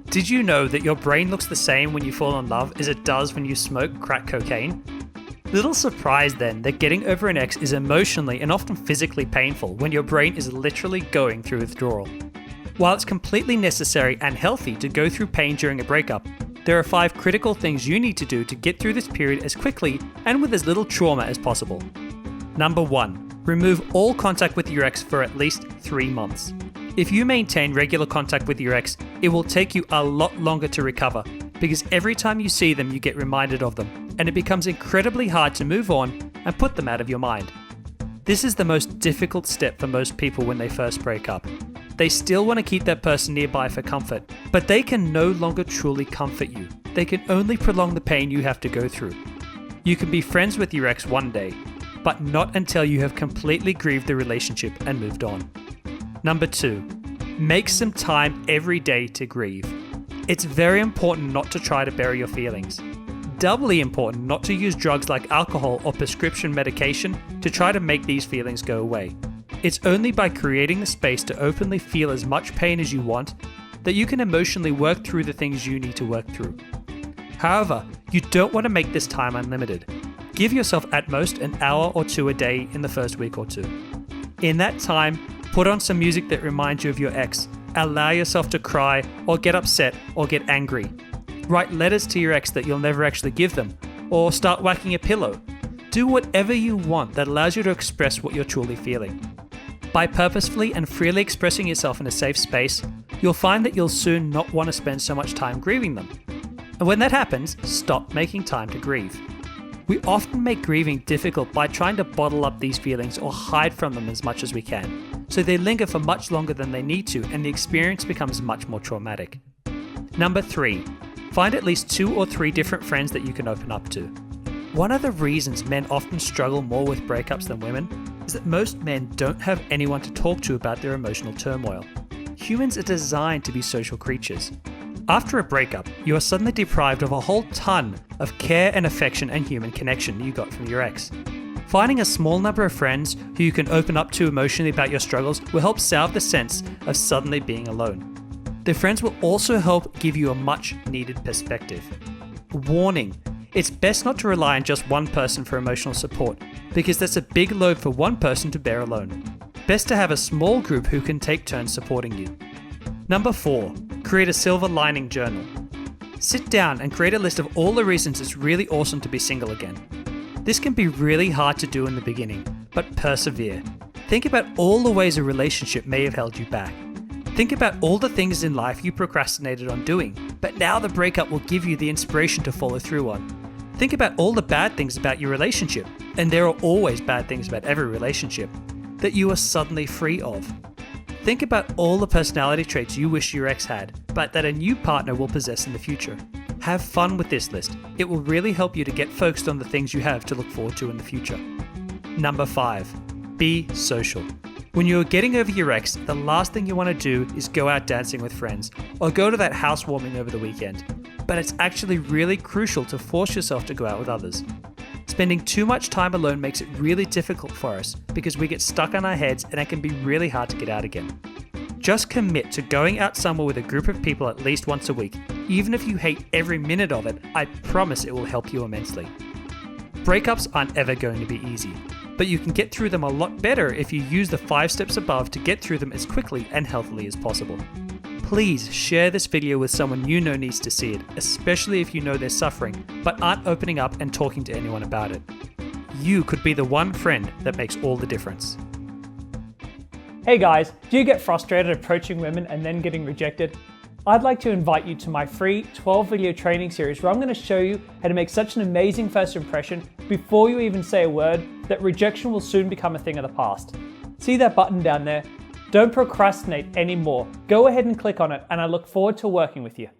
Did you know that your brain looks the same when you fall in love as it does when you smoke crack cocaine? Little surprise then that getting over an ex is emotionally and often physically painful when your brain is literally going through withdrawal. While it's completely necessary and healthy to go through pain during a breakup, there are 5 critical things you need to do to get through this period as quickly and with as little trauma as possible. Number 1. Remove all contact with your ex for at least 3 months. If you maintain regular contact with your ex, it will take you a lot longer to recover because every time you see them, you get reminded of them, and it becomes incredibly hard to move on and put them out of your mind. This is the most difficult step for most people when they first break up. They still want to keep that person nearby for comfort, but they can no longer truly comfort you. They can only prolong the pain you have to go through. You can be friends with your ex one day, but not until you have completely grieved the relationship and moved on. Number 2, make some time every day to grieve. It's very important not to try to bury your feelings. Doubly important not to use drugs like alcohol or prescription medication to try to make these feelings go away. It's only by creating the space to openly feel as much pain as you want that you can emotionally work through the things you need to work through. However, you don't want to make this time unlimited. Give yourself at most an hour or 2 a day in the first week or 2. In that time, put on some music that reminds you of your ex. Allow yourself to cry or get upset or get angry. Write letters to your ex that you'll never actually give them, or start whacking a pillow. Do whatever you want that allows you to express what you're truly feeling. By purposefully and freely expressing yourself in a safe space, you'll find that you'll soon not want to spend so much time grieving them. And when that happens, stop making time to grieve. We often make grieving difficult by trying to bottle up these feelings or hide from them as much as we can, so they linger for much longer than they need to and the experience becomes much more traumatic. Number 3, find at least 2 or 3 different friends that you can open up to. One of the reasons men often struggle more with breakups than women is that most men don't have anyone to talk to about their emotional turmoil. Humans are designed to be social creatures. After a breakup, you are suddenly deprived of a whole ton of care and affection and human connection you got from your ex. Finding a small number of friends who you can open up to emotionally about your struggles will help salve the sense of suddenly being alone. The friends will also help give you a much needed perspective. Warning: it's best not to rely on just one person for emotional support, because that's a big load for one person to bear alone. Best to have a small group who can take turns supporting you. Number 4, create a silver lining journal. Sit down and create a list of all the reasons it's really awesome to be single again. This can be really hard to do in the beginning, but persevere. Think about all the ways a relationship may have held you back. Think about all the things in life you procrastinated on doing, but now the breakup will give you the inspiration to follow through on. Think about all the bad things about your relationship, and there are always bad things about every relationship, that you are suddenly free of. Think about all the personality traits you wish your ex had, but that a new partner will possess in the future. Have fun with this list. It will really help you to get focused on the things you have to look forward to in the future. Number 5, be social. When you're getting over your ex, the last thing you want to do is go out dancing with friends or go to that housewarming over the weekend. But it's actually really crucial to force yourself to go out with others. Spending too much time alone makes it really difficult for us because we get stuck on our heads and it can be really hard to get out again. Just commit to going out somewhere with a group of people at least once a week. Even if you hate every minute of it, I promise it will help you immensely. Breakups aren't ever going to be easy, but you can get through them a lot better if you use the 5 steps above to get through them as quickly and healthily as possible. Please share this video with someone you know needs to see it, especially if you know they're suffering, but aren't opening up and talking to anyone about it. You could be the one friend that makes all the difference. Hey guys, do you get frustrated approaching women and then getting rejected? I'd like to invite you to my free 12-video training series where I'm going to show you how to make such an amazing first impression before you even say a word that rejection will soon become a thing of the past. See that button down there? Don't procrastinate anymore. Go ahead and click on it, and I look forward to working with you.